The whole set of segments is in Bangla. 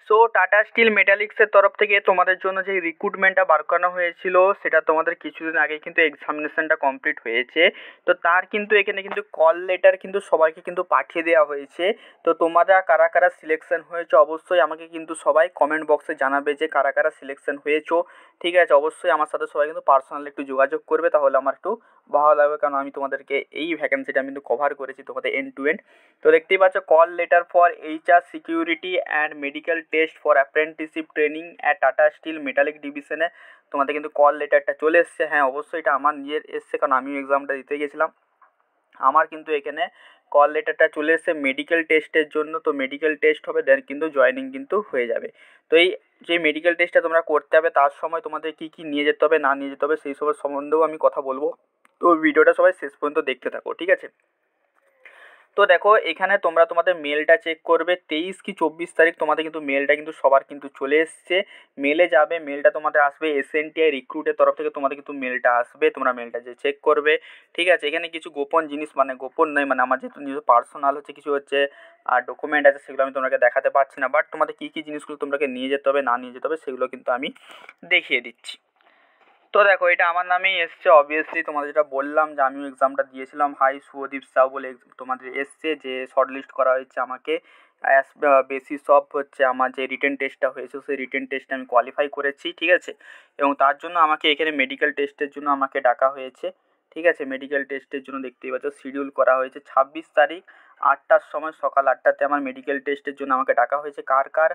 সো টাটা স্টিল মেটালিক্সের তরফ থেকে তোমাদের জন্য যে রিক্রুটমেন্টটা বার করানো হয়েছিল সেটা তোমাদের কিছুদিন আগে কিন্তু এক্সামিনেশনটা কমপ্লিট হয়েছে। তো তার কিন্তু এখানে কিন্তু কল লেটার কিন্তু সবাইকে কিন্তু পাঠিয়ে দেওয়া হয়েছে। তো তোমরা কারা কারা সিলেকশন হয়েছো অবশ্যই আমাকে কিন্তু সবাই কমেন্ট বক্সে জানাবে যে কারা কারা সিলেকশন হয়েছো। ঠিক আছে, অবশ্যই আমার সাথে সবাই কিন্তু পার্সোনালি একটু যোগাযোগ করবে, তাহলে আমার একটু ভালো লাগবে, কারণ আমি তোমাদেরকে এই ভ্যাকেন্সিটা আমি কিন্তু কভার করেছি তোমাদের এন্ড টু এন্ড। তো দেখতেই পাচ্ছ, call letter for HR security and medical test for apprenticeship training at Tata steel metallic ডিভিশনে তোমাদের কিন্তু কল লেটারটা চলে এসছে। হ্যাঁ, অবশ্যই এটা আমার নিজের এসছে, কারণ আমিও এক্সামটা দিতে গেছিলাম। আমার কিন্তু এখানে কল লেটারটা চলে এসছে মেডিকেল টেস্টের জন্য। তো মেডিকেল টেস্ট হবে, দেন কিন্তু জয়েনিং কিন্তু হয়ে যাবে। তো এই যে মেডিকেল টেস্টটা তোমরা করতে হবে তার সময় তোমাদের কী কী নিয়ে যেতে হবে না নিয়ে যেতে হবে সেই সবের সম্বন্ধেও আমি কথা বলবো। তো ভিডিওটা সবাই শেষ পর্যন্ত দেখতে থাকো, ঠিক আছে। তো দেখো, এখানে তোমরা তোমাদের মেলটা চেক করবে 23 কি 24 তারিখ তোমাদের কিন্তু মেলটা কিন্তু সবার কিন্তু চলে এসছে। মেলে যাবে, মেলটা তোমাদের আসবে এসএনটিআই রিক্রুটের তরফ থেকে তোমাদের কিন্তু মেলটা আসবে, তোমরা মেলটা যে চেক করবে। ঠিক আছে, এখানে কিছু গোপন জিনিস, মানে গোপন নয়, মানে আমার যেহেতু নিজের পার্সোনাল হচ্ছে কিছু হচ্ছে আর ডকুমেন্ট আছে, সেগুলো আমি তোমাকে দেখাতে পারছি না, বাট তোমাদের কী কী জিনিসগুলো তোমাকে নিয়ে যেতে হবে না নিয়ে যেতে হবে সেগুলো কিন্তু আমি দেখিয়ে দিচ্ছি। তো দেখো, এটা আমার নামেই এসছে অবভিয়াসলি, তোমাদের যেটা বললাম যে আমিও এক্সামটা দিয়েছিলাম। হাই শুভদীপ সাউ বলে তোমাদের এসছে যে শর্ট লিস্ট করা হয়েছে আমাকে অ্যাজ বেসিস অফ হচ্ছে আমার যে রিটেন টেস্টটা হয়েছে সেই রিটেন টেস্টে আমি কোয়ালিফাই করেছি। ঠিক আছে, এবং তার জন্য আমাকে এখানে মেডিকেল টেস্টের জন্য আমাকে ডাকা হয়েছে। ঠিক আছে, মেডিকেল টেস্টের জন্য দেখতেই পাচ্ছ শিডিউল করা হয়েছে 26 তারিখ 8টার সময়, সকাল 8টাতে আমার মেডিকেল টেস্টের জন্য আমাকে ডাকা হয়েছে। কার কার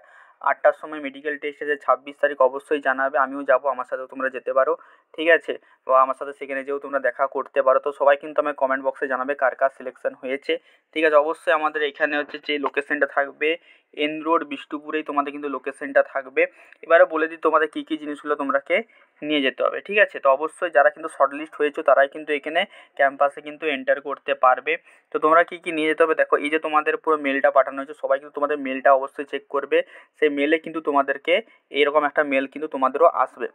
8টার সময় মেডিকেল টেস্ট আছে 26 তারিখ অবশ্যই জানাবে, আমিও যাবো, আমার সাথেও তোমরা যেতে পারো। ঠিক আছে, তো আমার সাথে সেখানে যেও তোমরা দেখা করতে পারো। তো সবাই কিন্তু আমার কমেন্ট বক্সে জানাবে কার কার সিলেকশন হয়েছে। ঠিক আছে, অবশ্যই আমাদের এখানে হচ্ছে যে লোকেশনটা থাকবে এন রোড বিষ্ণুপুরেই তোমাদের কিন্তু লোকেশনটা থাকবে। এবারে বলে দিই তোমাদের কী কী জিনিসগুলো তোমরাকে নিয়ে যেতে হবে। ঠিক আছে, তো অবশ্যই যারা কিন্তু শর্টলিস্ট হয়েছে তারাই কিন্তু এখানে ক্যাম্পাসে কিন্তু এন্টার করতে পারবে। তো তোমরা কী কী নিয়ে যেতে হবে দেখো, এই যে তোমাদের পুরো মেলটা পাঠানো হয়েছে, সবাই কিন্তু তোমাদের মেলটা অবশ্যই চেক করবে। সেই মেলে কিন্তু তোমাদেরকে এইরকম একটা মেল কিন্তু তোমাদেরও আসবে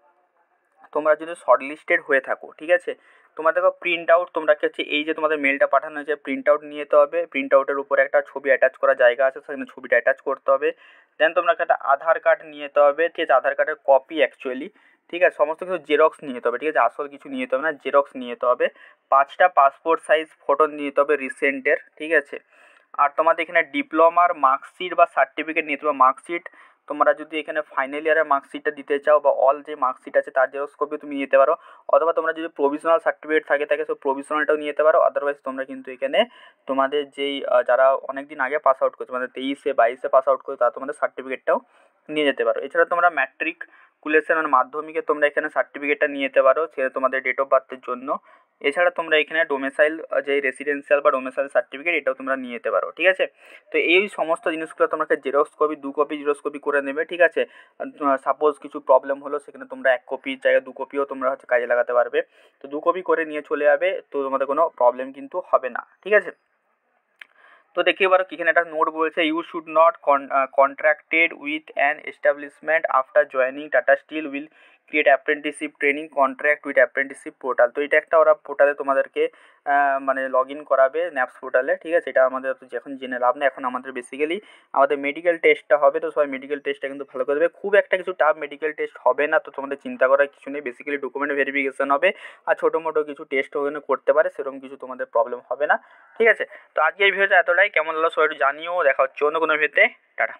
তোমরা যদি শর্টলিস্টেড হয়ে থাকো। ঠিক আছে, তোমার দেখো প্রিন্ট আউট, তোমরা কি হচ্ছে এই যে তোমাদের মেলটা পাঠানো হয়েছে প্রিন্ট আউট নিয়ে যেতে হবে। প্রিন্ট আউটের উপরে একটা ছবি অ্যাটাচ করা জায়গা আছে, সেখানে ছবিটা অ্যাটাচ করতে হবে। দেন তোমাকে একটা আধার কার্ড নিয়ে যেতে হবে। ঠিক আছে, আধার কার্ডের কপি অ্যাকচুয়ালি। ঠিক আছে, সমস্ত কিছু জেরক্স নিয়ে যেতে হবে। ঠিক আছে, আসল কিছু নিয়ে যেতে হবে না, জেরক্স নিয়ে যেতে হবে। 5টা পাসপোর্ট সাইজ ফটো নিয়ে যেতে হবে রিসেন্টের। ঠিক আছে, আর তোমাদের এখানে ডিপ্লোমার মার্কশিট বা সার্টিফিকেট নিয়ে যেতে হবে। মার্কশিট তোমরা যদি এখানে ফাইনাল ইয়ারের মার্কশিটটা দিতে চাও বা অল যে মার্কশিট আছে তার জেরক্স কপি তুমি নিতে পারো, অথবা তোমরা যদি প্রভিশনাল সার্টিফিকেট থাকে সব প্রভিশনালটাও নিয়ে যেতে পারো। আদারওয়াইজ তোমরা কিন্তু এখানে তোমাদের যেই যারা অনেক দিন আগে পাস আউট করছে, মানে 23-এ 22-এ পাস আউট করে, তারা তোমাদের সার্টিফিকেটটাও নিয়ে যেতে পারো। এছাড়া তোমরা ম্যাট্রিকুলেশন মানে মাধ্যমিকে তোমরা এখানে সার্টিফিকেটটা নিয়ে যেতে পারো, সেটা তোমাদের ডেট অফ বার্থের জন্য। এছাড়া তোমরা এখানে ডোমেসাইল যে রেসিডেন্সিয়াল বা ডোমেসাইল সার্টিফিকেট এটাও তোমরা নিয়ে যেতে পারো। ঠিক আছে, তো এই সমস্ত জিনিসগুলো তোমাকে xerox copy 2 copy xerox copy করে নেবে। ঠিক আছে, সাপোজ কিছু প্রবলেম হলো সেখানে তোমরা 1 কপির জায়গায় 2 কপিও তোমরা হচ্ছে কাজে লাগাতে পারবে। তো 2 কপি করে নিয়ে চলে যাবে, তো তোমাদের কোনো প্রবলেম কিন্তু হবে না। ঠিক আছে, তো দেখি এবার এখানে একটা নোট বলছে, you should not contracted with an establishment after joining Tata steel will create apprenticeship training contract with apprenticeship portal. তো এটা একটা ওরা পোর্টালে তোমাদেরকে মানে লগ ইন করাবে ন্যাপস পোর্টালে। ঠিক আছে, এটা আমাদের এখন জেনে লাভ নেই, এখন আমাদের বেসিক্যালি আমাদের মেডিকেল টেস্টটা হবে। তো সবাই মেডিকেল টেস্টটা কিন্তু ভালো করে দেবে, খুব একটা কিছু টাফ মেডিকেল টেস্ট হবে না, তো তোমাদের চিন্তা করার কিছু নেই। বেসিক্যালি ডকুমেন্ট ভেরিফিকেশন হবে আর ছোটো মোটো কিছু টেস্ট ওখানে করতে পারে, সেরকম কিছু তোমাদের প্রবলেম হবে না। ঠিক আছে, তো আজকে এই ভিডিওটা এতটাই, কেমন লাগলো সবাই একটু জানিও, দেখা হচ্ছে অন্য কোনো ভিডিওতে, টাটা।